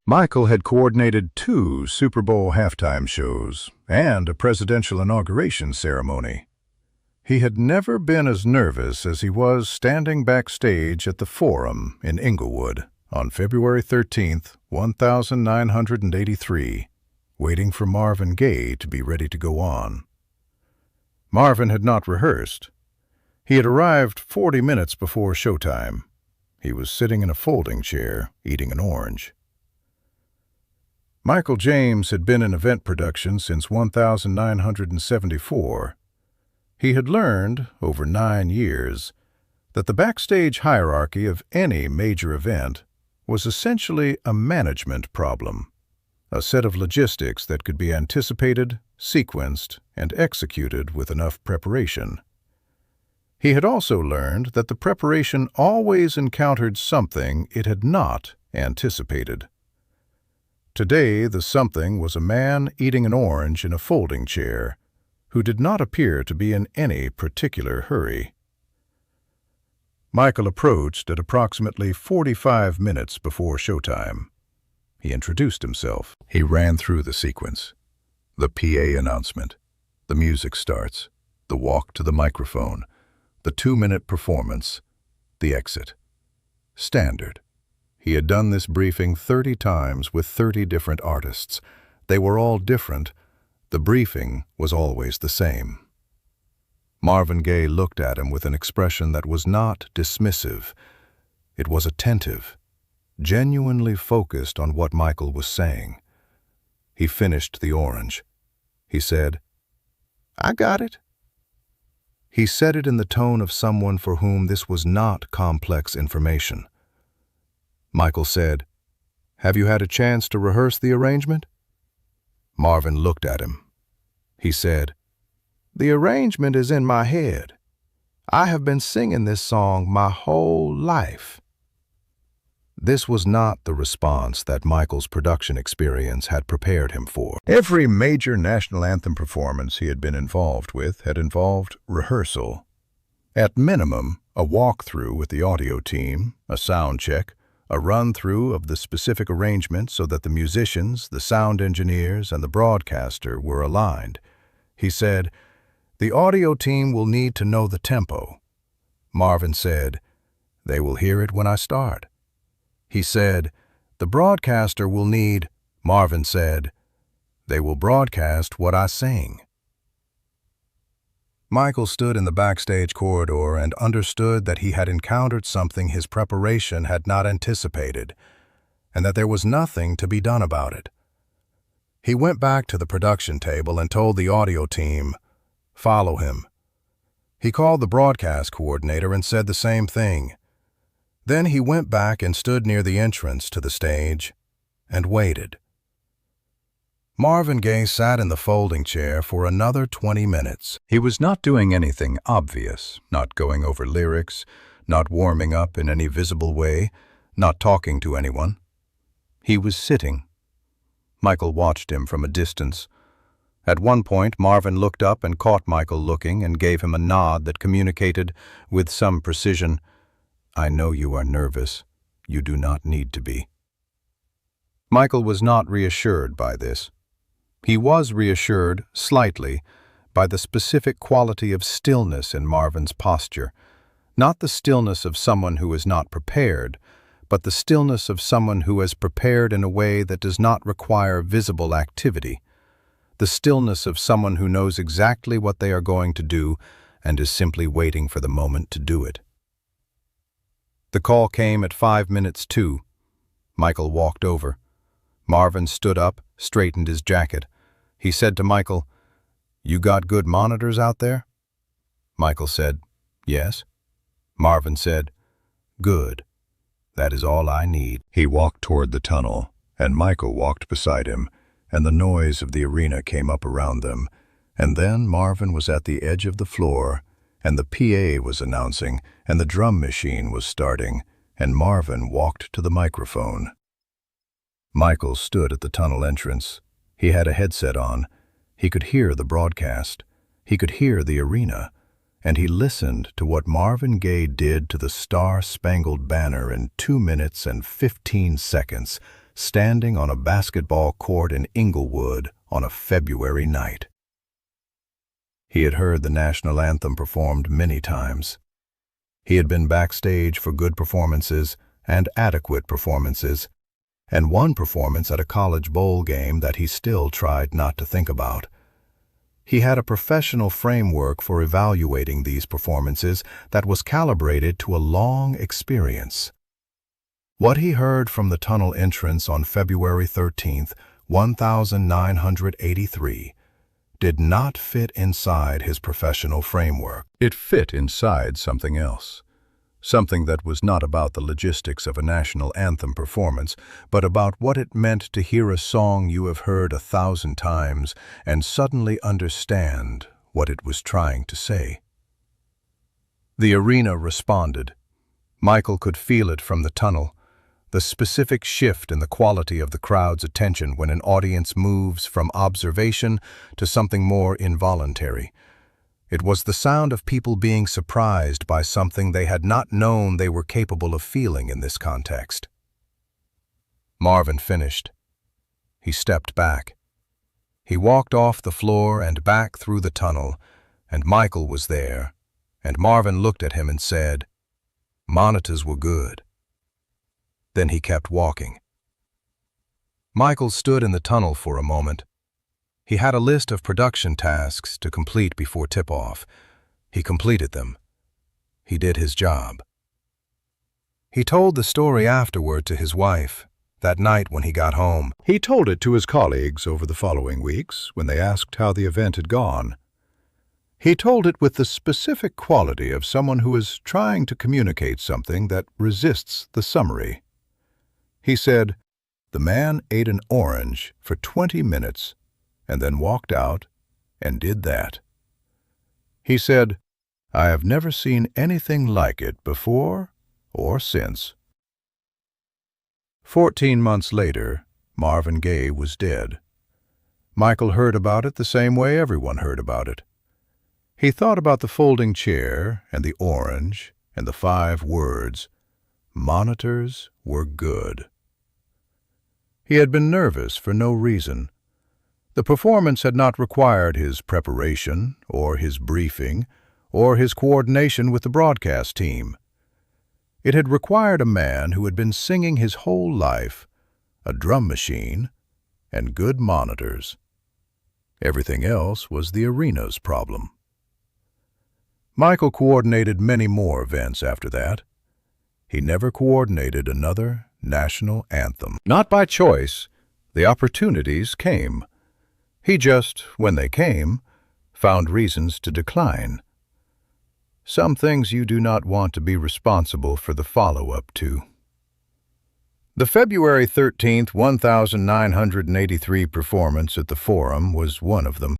Michael had coordinated 2 Super Bowl halftime shows and a presidential inauguration ceremony. He had never been as nervous as he was standing backstage at the Forum in Inglewood on February 13, 1983, waiting for Marvin Gaye to be ready to go on. Marvin had not rehearsed. He had arrived 40 minutes before showtime. He was sitting in a folding chair, eating an orange. Michael James had been in event production since 1974. He had learned, over 9 years, that the backstage hierarchy of any major event was essentially a management problem, a set of logistics that could be anticipated, sequenced, and executed with enough preparation. He had also learned that the preparation always encountered something it had not anticipated. Today, the something was a man eating an orange in a folding chair who did not appear to be in any particular hurry. Michael approached at approximately 45 minutes before showtime. He introduced himself. He ran through the sequence. The PA announcement. The music starts. The walk to the microphone. The 2-minute performance. The exit. Standard. He had done this briefing 30 times with 30 different artists. They were all different. The briefing was always the same. Marvin Gaye looked at him with an expression that was not dismissive. It was attentive, genuinely focused on what Michael was saying. He finished the orange. He said, "I got it." He said it in the tone of someone for whom this was not complex information. Michael said, "Have you had a chance to rehearse the arrangement?" Marvin looked at him. He said, "The arrangement is in my head. I have been singing this song my whole life." This was not the response that Michael's production experience had prepared him for. Every major national anthem performance he had been involved with had involved rehearsal. At minimum, a walkthrough with the audio team, a sound check, a run-through of the specific arrangement so that the musicians, the sound engineers, and the broadcaster were aligned. He said, "The audio team will need to know the tempo." Marvin said, "They will hear it when I start." He said, "The broadcaster will need," Marvin said, "They will broadcast what I sing." Michael stood in the backstage corridor and understood that he had encountered something his preparation had not anticipated, and that there was nothing to be done about it. He went back to the production table and told the audio team, "Follow him." He called the broadcast coordinator and said the same thing. Then he went back and stood near the entrance to the stage and waited. Marvin Gaye sat in the folding chair for another 20 minutes. He was not doing anything obvious, not going over lyrics, not warming up in any visible way, not talking to anyone. He was sitting. Michael watched him from a distance. At one point, Marvin looked up and caught Michael looking and gave him a nod that communicated, with some precision, "I know you are nervous. You do not need to be." Michael was not reassured by this. He was reassured, slightly, by the specific quality of stillness in Marvin's posture, not the stillness of someone who is not prepared, but the stillness of someone who has prepared in a way that does not require visible activity, the stillness of someone who knows exactly what they are going to do and is simply waiting for the moment to do it. The call came at 5 minutes to. Michael walked over. Marvin stood up, straightened his jacket. He said to Michael, "You got good monitors out there?" Michael said, "Yes." Marvin said, "Good. That is all I need." He walked toward the tunnel, and Michael walked beside him, and the noise of the arena came up around them, and then Marvin was at the edge of the floor, and the PA was announcing, and the drum machine was starting, and Marvin walked to the microphone. Michael stood at the tunnel entrance. He had a headset on. He could hear the broadcast. He could hear the arena. And he listened to what Marvin Gaye did to the Star-Spangled Banner in 2 minutes and 15 seconds, standing on a basketball court in Inglewood on a February night. He had heard the national anthem performed many times. He had been backstage for good performances and adequate performances, and one performance at a college bowl game that he still tried not to think about. He had a professional framework for evaluating these performances that was calibrated to a long experience. What he heard from the tunnel entrance on February 13th, 1983, did not fit inside his professional framework. It fit inside something else. Something that was not about the logistics of a national anthem performance, but about what it meant to hear a song you have heard 1,000 times and suddenly understand what it was trying to say. The arena responded. Michael could feel it from the tunnel, the specific shift in the quality of the crowd's attention when an audience moves from observation to something more involuntary. It was the sound of people being surprised by something they had not known they were capable of feeling in this context. Marvin finished. He stepped back. He walked off the floor and back through the tunnel, and Michael was there, and Marvin looked at him and said, "Monitors were good." Then he kept walking. Michael stood in the tunnel for a moment. He had a list of production tasks to complete before tip-off. He completed them. He did his job. He told the story afterward to his wife, that night when he got home. He told it to his colleagues over the following weeks when they asked how the event had gone. He told it with the specific quality of someone who is trying to communicate something that resists the summary. He said, "The man ate an orange for 20 minutes and then walked out and did that." He said, "I have never seen anything like it before or since." 14 months later, Marvin Gaye was dead. Michael heard about it the same way everyone heard about it. He thought about the folding chair and the orange and the 5 words, "Monitors were good." He had been nervous for no reason. The performance had not required his preparation, or his briefing, or his coordination with the broadcast team. It had required a man who had been singing his whole life, a drum machine, and good monitors. Everything else was the arena's problem. Michael coordinated many more events after that. He never coordinated another national anthem. Not by choice, the opportunities came. He just, when they came, found reasons to decline. Some things you do not want to be responsible for the follow-up to. The February 13th, 1983 performance at the Forum was one of them.